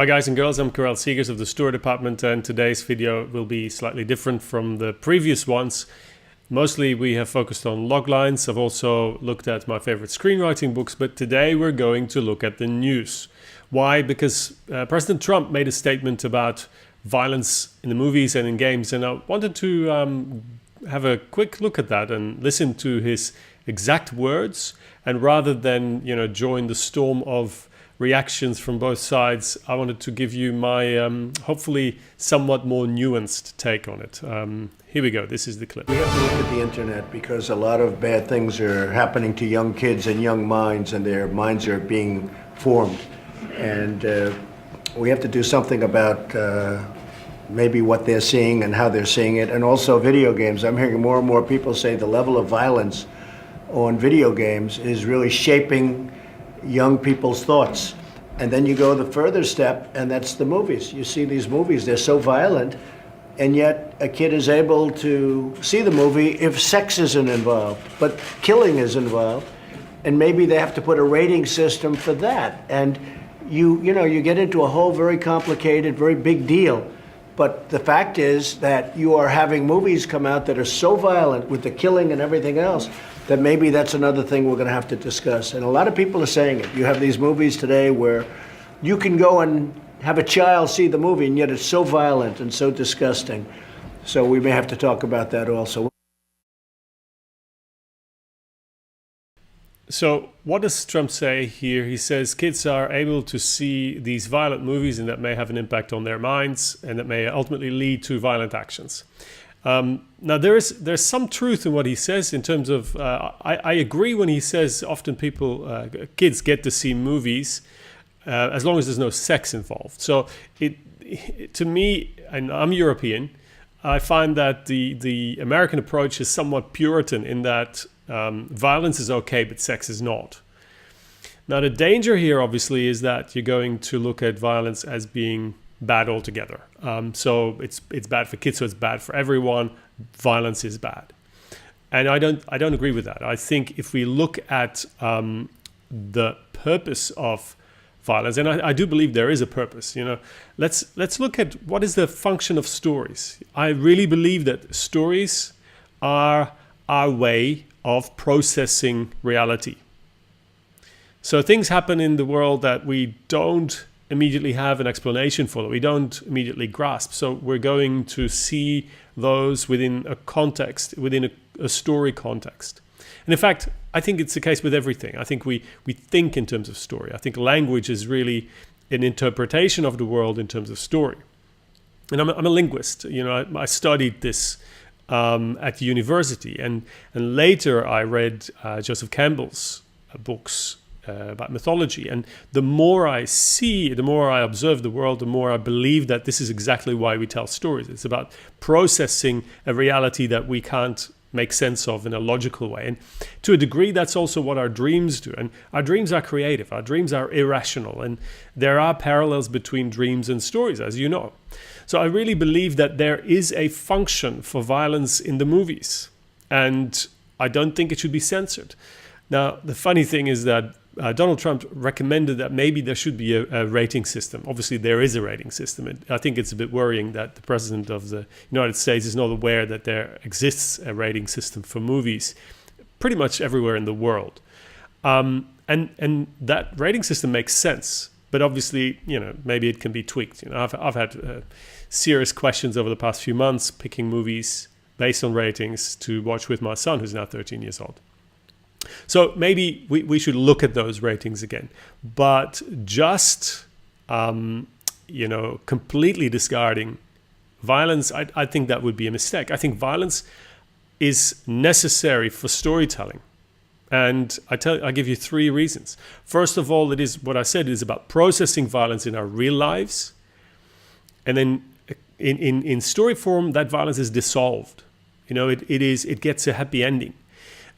Hi guys and girls, I'm Karel Seegers of the Story Department, and today's video will be slightly different from the previous ones. Mostly we have focused on loglines. I've also looked at my favorite screenwriting books, but today we're going to look at the news. Why? Because President Trump made a statement about violence in the movies and in games, and I wanted to have a quick look at that and listen to his exact words. And rather than join the storm of reactions from both sides, I wanted to give you my hopefully somewhat more nuanced take on it. Here we go. This is the clip. We have to look at the internet because a lot of bad things are happening to young kids and young minds, and their minds are being formed. And we have to do something about maybe what they're seeing and how they're seeing it. And also video games. I'm hearing more and more people say the level of violence on video games is really shaping young people's thoughts. And then you go the further step, and that's the movies. You see these movies, they're so violent, and yet a kid is able to see the movie if sex isn't involved, but killing is involved, and maybe they have to put a rating system for that. And you get into a whole very complicated, very big deal. But the fact is that you are having movies come out that are so violent with the killing and everything else that maybe that's another thing we're going to have to discuss. And a lot of people are saying it. You have these movies today where you can go and have a child see the movie, and yet it's so violent and so disgusting. So we may have to talk about that also. So what does Trump say here? He says kids are able to see these violent movies, and that may have an impact on their minds, and that may ultimately lead to violent actions. Now there's some truth in what he says in terms of I agree when he says often kids get to see movies as long as there's no sex involved. So to me, and I'm European, I find that the American approach is somewhat Puritan in that violence is okay but sex is not. Now the danger here obviously is that you're going to look at violence as being bad altogether. So it's bad for kids, so it's bad for everyone. Violence is bad. And I don't agree with that. I think if we look at the purpose of violence, and I do believe there is a purpose, let's look at what is the function of stories. I really believe that stories are our way of processing reality. So things happen in the world that we don't immediately have an explanation for, that we don't immediately grasp. So we're going to see those within a context, within a story context. And in fact, I think it's the case with everything. I think we think in terms of story. I think language is really an interpretation of the world in terms of story. And I'm a linguist. I studied this at university, and later I read Joseph Campbell's books about mythology. And the more I see, the more I observe the world, the more I believe that this is exactly why we tell stories. It's about processing a reality that we can't make sense of in a logical way. And to a degree, that's also what our dreams do. And our dreams are creative. Our dreams are irrational. And there are parallels between dreams and stories, as you know. So I really believe that there is a function for violence in the movies. And I don't think it should be censored. Now, the funny thing is that Donald Trump recommended that maybe there should be a rating system. Obviously, there is a rating system. I think it's a bit worrying that the president of the United States is not aware that there exists a rating system for movies pretty much everywhere in the world. And that rating system makes sense. But obviously, maybe it can be tweaked. I've had serious questions over the past few months picking movies based on ratings to watch with my son, who's now 13 years old. So maybe we should look at those ratings again, but just completely discarding violence, I think that would be a mistake. I think violence is necessary for storytelling, and I give you three reasons. First of all, it is what I said. It is about processing violence in our real lives, and then in story form, that violence is dissolved. It gets a happy ending.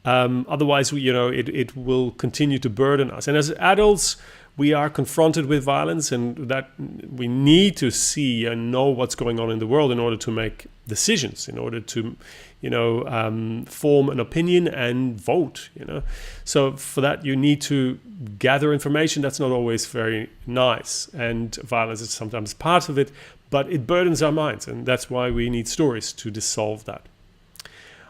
Otherwise, it will continue to burden us. And as adults, we are confronted with violence, and that we need to see and know what's going on in the world in order to make decisions, in order to, form an opinion and vote. So for that, you need to gather information. That's not always very nice, and violence is sometimes part of it, but it burdens our minds, and that's why we need stories to dissolve that.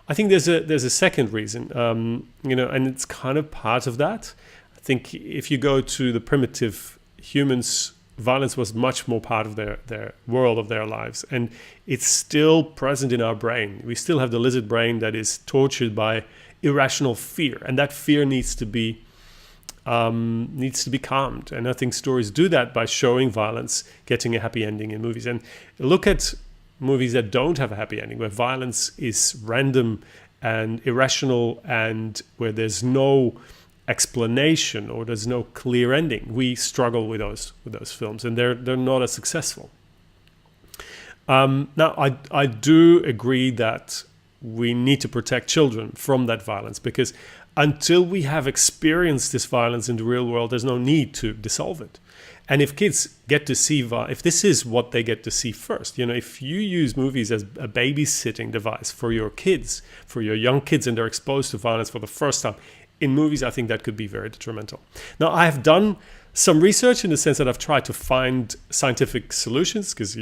I think there's a second reason, and it's kind of part of that. I think if you go to the primitive humans, violence was much more part of their world, of their lives, and it's still present in our brain. We still have the lizard brain that is tortured by irrational fear, and that fear needs to be calmed. And I think stories do that by showing violence getting a happy ending in movies. And look at movies that don't have a happy ending, where violence is random and irrational, and where there's no explanation or there's no clear ending. We struggle with those films, and they're not as successful. Now, I do agree that we need to protect children from that violence, because until we have experienced this violence in the real world, there's no need to dissolve it. And if kids get to see, if this is what they get to see first, if you use movies as a babysitting device for your kids, for your young kids, and they're exposed to violence for the first time in movies, I think that could be very detrimental. Now, I have done some research in the sense that I've tried to find scientific solutions, because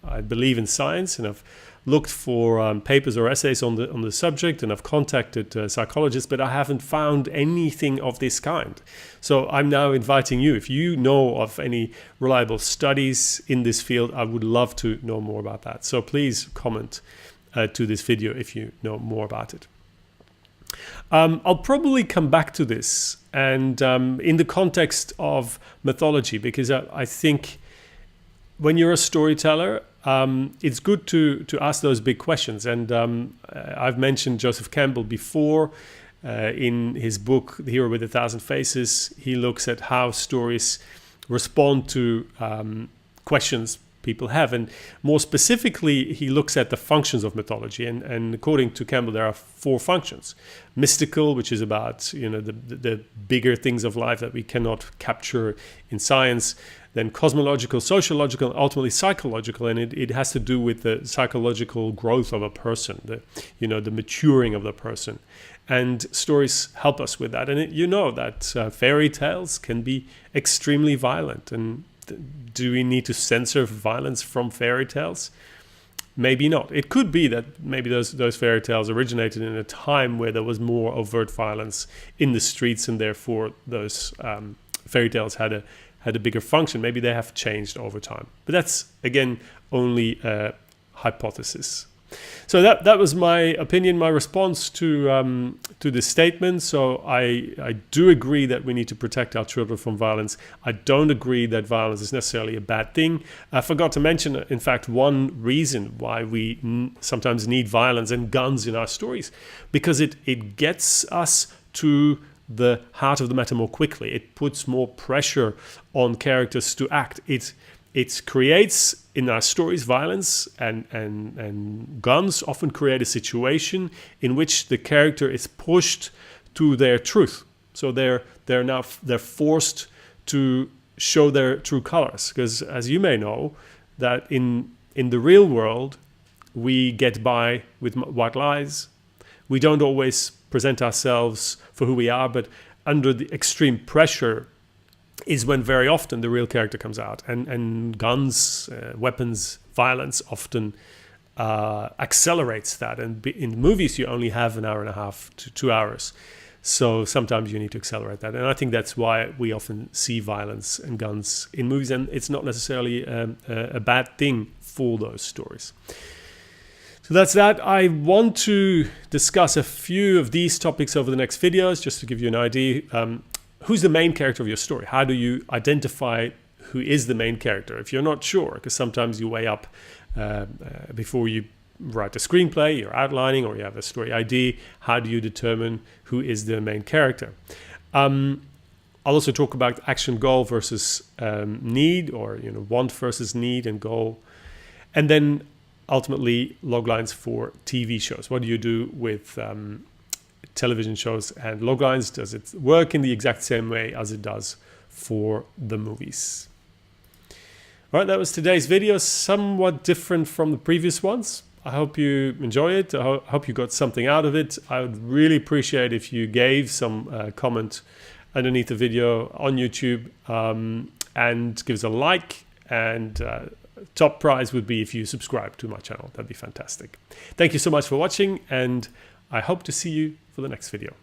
I believe in science, and I've looked for papers or essays on the subject, and I've contacted psychologists, but I haven't found anything of this kind. So I'm now inviting you, if you know of any reliable studies in this field, I would love to know more about that. So please comment to this video if you know more about it. I'll probably come back to this, and in the context of mythology, because I think when you're a storyteller, it's good to ask those big questions. And I've mentioned Joseph Campbell before. In his book, The Hero with a Thousand Faces, he looks at how stories respond to questions people have. And more specifically, he looks at the functions of mythology. And according to Campbell, there are 4 functions. Mystical, which is about the bigger things of life that we cannot capture in science. Then cosmological, sociological, and ultimately psychological, and it has to do with the psychological growth of a person, the maturing of the person. And stories help us with that. And that fairy tales can be extremely violent. And do we need to censor violence from fairy tales? Maybe not. It could be that maybe those fairy tales originated in a time where there was more overt violence in the streets, and therefore those fairy tales had a bigger function. Maybe they have changed over time. But that's, again, only a hypothesis. So that was my opinion, my response to this statement. So I do agree that we need to protect our children from violence. I don't agree that violence is necessarily a bad thing. I forgot to mention, in fact, one reason why we sometimes need violence and guns in our stories, because it gets us to the heart of the matter more quickly. It puts more pressure on characters to act. It creates in our stories violence, and guns often create a situation in which the character is pushed to their truth. So they're forced to show their true colors, because as you may know, that in the real world we get by with white lies. We don't always present ourselves for who we are, but under the extreme pressure is when very often the real character comes out. And guns, weapons, violence often accelerates that. And in movies, you only have an hour and a half to 2 hours. So sometimes you need to accelerate that. And I think that's why we often see violence and guns in movies. And it's not necessarily a bad thing for those stories. So that's that. I want to discuss a few of these topics over the next videos, just to give you an idea. Who's the main character of your story? How do you identify who is the main character? If you're not sure, because sometimes you weigh up before you write a screenplay, you're outlining, or you have a story ID, how do you determine who is the main character? I'll also talk about action goal versus need, or want versus need and goal. And then ultimately loglines for TV shows. What do you do with television shows and loglines? Does it work in the exact same way as it does for the movies. All right, that was today's video, somewhat different from the previous ones. I hope you enjoy it. I hope you got something out of it. I would really appreciate if you gave some comment underneath the video on YouTube and give us a like. And top prize would be if you subscribe to my channel. That'd be fantastic. Thank you so much for watching, and I hope to see you for the next video.